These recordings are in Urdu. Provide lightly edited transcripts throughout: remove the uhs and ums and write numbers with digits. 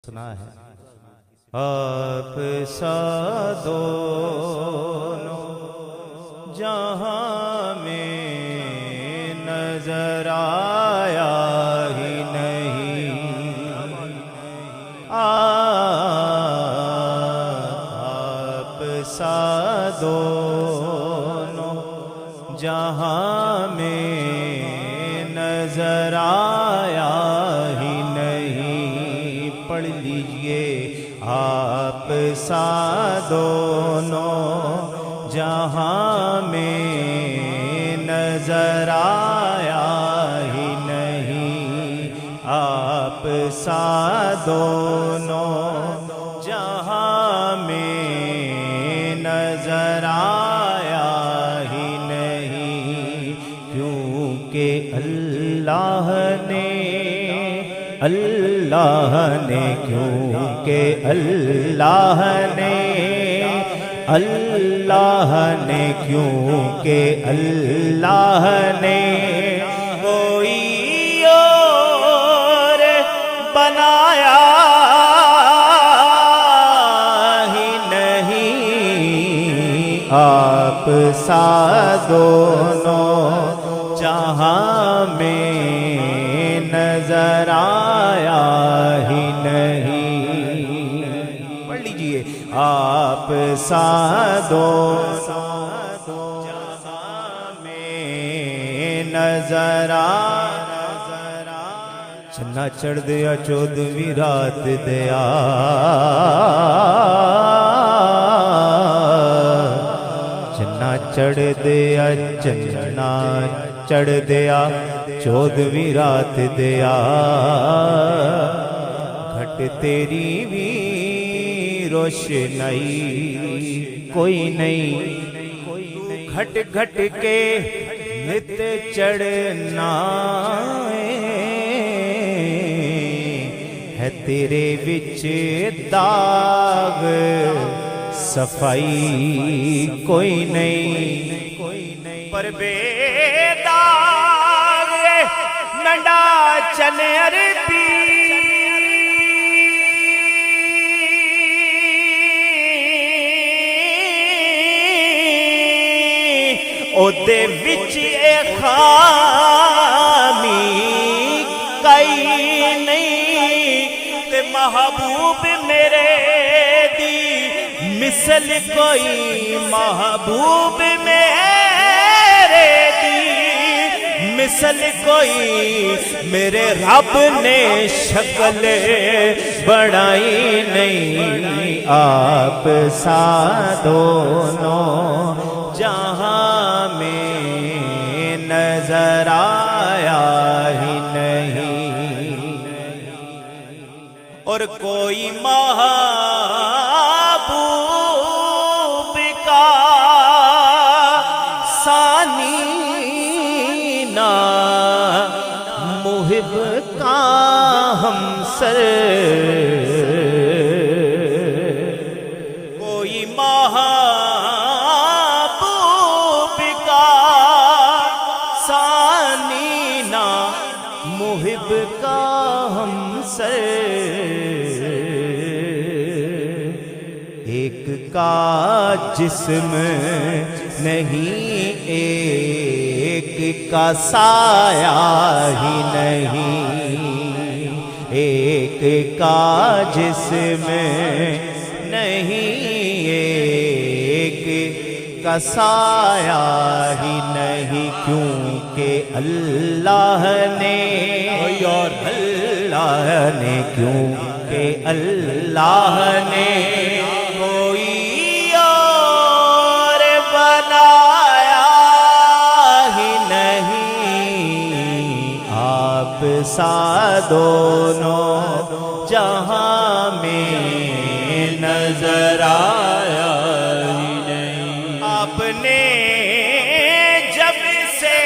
سنا ہے آپ سا دونوں جہاں میں نظر آیا ہی نہیں، آپ سا دونوں جہاں میں نظر آیا ہی نہیں۔ پڑھ لیجئے آپ سا دونوں جہاں میں نظر آیا ہی نہیں، آپ سا دونوں جہاں میں نظر آیا ہی نہیں، کیونکہ اللہ نے کیونکہ اللہ نے کیونکہ اللہ نے کوئی اور بنایا ہی نہیں، آپ سا دونوں جہاں میں نظر آیا ہی نہیں۔ پڑھ لیجئے آپ سا دونوں جہاں میں نظر آیا، چنا چڑھ دیا 14ویں رات دیا، چنا چڑھ دیا، چنا چڑھ دیا 14ویں رات دیا، گھٹ تیری بھی روشنائی کوئی نہیں، گھٹ گھٹ کے نت چڑھنا ہے تیرے وچ داغ، صفائی کوئی نہیں، پر بے داغ نڈا چن عربی او دے وچ اے خامی کئی نہیں، تے محبوب میرے دی مثل کوئی، محبوب میرے دی مثل کوئی، میرے رب نے شکل بڑھائی نہیں، آپ سا دونوں جہاں میں نظر آیا ہی نہیں، اور کوئی محبوب کا ثانی نہ، محب کا ہمسر، کوئی محبوب کا ثانی نہ، محب کا ہمسر، ایک کا جسم نہیں، ایک کا سایہ ہی نہیں، ایک کا جسم نہیں، ایک کا سایہ ہی نہیں، کیونکہ اللہ نے، اور اللہ نے، کیونکہ اللہ نے کوئی اور بنایا ہی نہیں، آپ سا دونوں جہاں میں نظر آیا ہی نہیں، آپ نے جب سے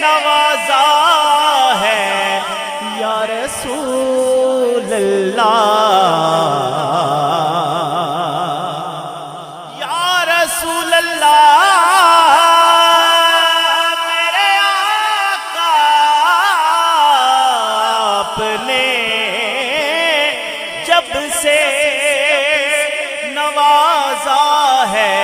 نوازا ہے یا رسول اللہ، رسول اللہ میرے آقا آپ نے جب سے نوازا ہے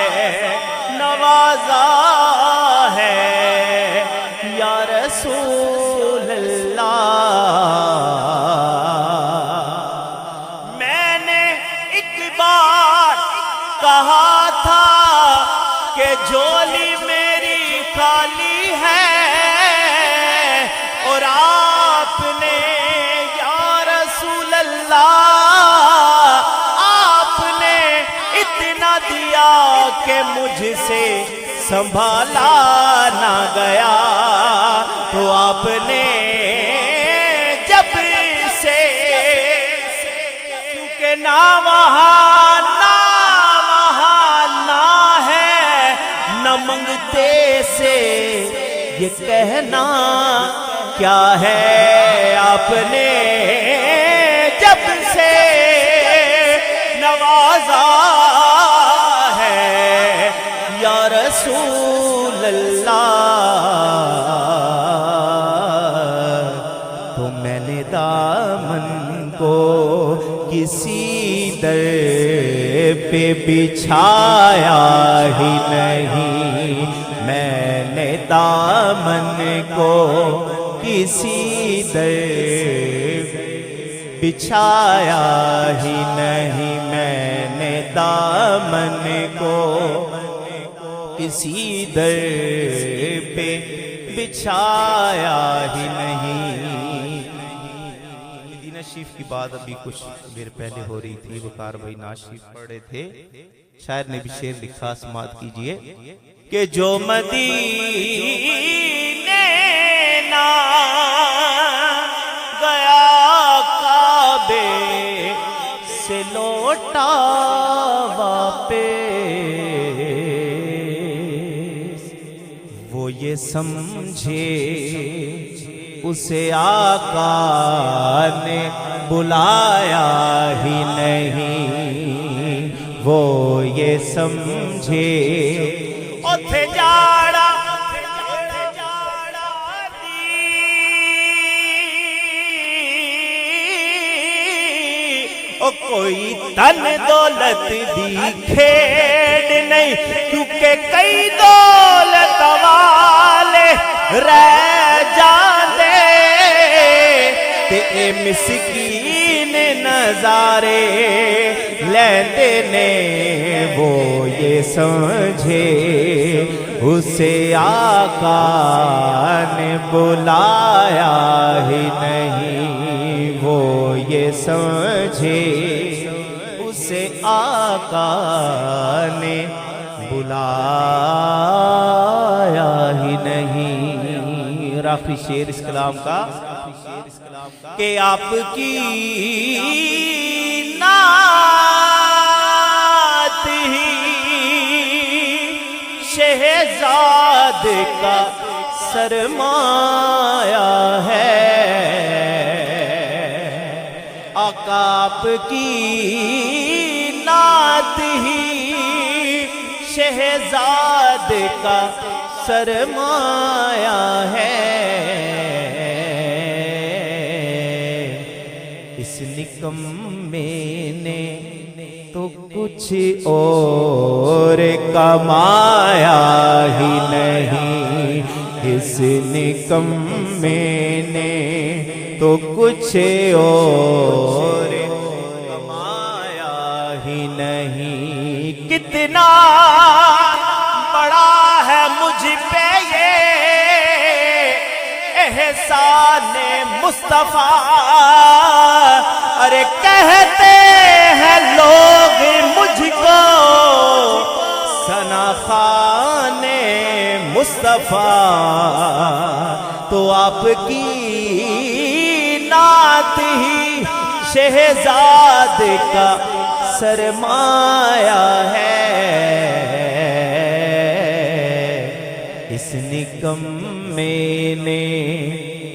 یا رسول اللہ. میں نے ایک بار کہا تھا کہ جھولی میری خالی ہے اور آپ نے یا رسول اللہ آپ نے اتنا دیا کہ مجھ سے سنبھالا نہ گیا. تو آپ نے جب سے کیونکہ نہ وہاں نہ ہے نہ منگتے سے یہ کہنا کیا ہے. آپ نے جب سے نوازا ہے یا رسول اللہ تو میں نے دامن کو کسی در پہ بچھایا ہی نہیں. میں نے دامن کو کسی در بچھایا ہی نہیں. میں نے دامن کو کسی در پہ بچھایا ہی نہیں. مدینہ شریف کی بات ابھی کچھ دیر پہلے ہو رہی تھی. وقار بھائی نعت شریف پڑھ رہے تھے. شاعر نے بھی شعر لکھا, سماعت کیجئے کہ جو مدینے نہ گیا کعبے سے لوٹا واپس وہ یہ سمجھے اسے آقا نے بلایا ہی نہیں. وہ یہ سمجھے اوتھے جاڑا او کوئی تن دولت دی کھیڑ نہیں کیونکہ کئی دولت والے رہ جاندے تے اے مسکین نظارے لیندے نے. وہ یہ سمجھے اسے آقا نے بلایا ہی نہیں. وہ یہ سمجھے اسے آقا نے بلایا ہی نہیں. راقی شعر اس کلام کا کہ آپ کی نعت ہی شہزاد کا سرمایہ ہے. آقا آپ کی نعت ہی شہزاد کا سرمایہ ہے. اس نکمے نے تو کچھ اور کمایا ہی نہیں. اس نکمے نے تو کچھ اور کمایا ہی نہیں. کتنا بڑا ہے مجھ پہ یہ احسان مصطفیٰ. ارے کہتے ہیں لوگ مجھ کو ثنا خان مصطفیٰ. تو آپ کی نعت ہی شہزاد کا سرمایہ ہے. اس نکمے نے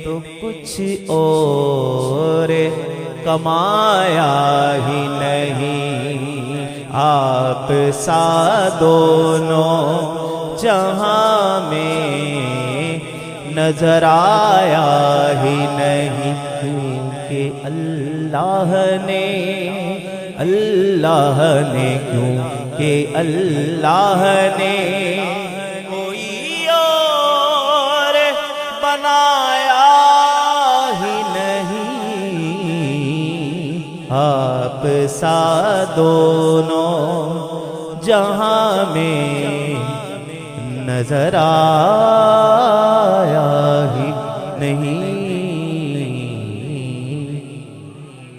تو کچھ اور کمایا ہی نہیں. آپ سا دونوں جہاں میں نظر آیا ہی نہیں، کیونکہ اللہ نے کیونکہ اللہ نے کوئی اور بنایا ہی نہیں، آپ سا دونوں جہاں میں نظر آیا ہی نہیں۔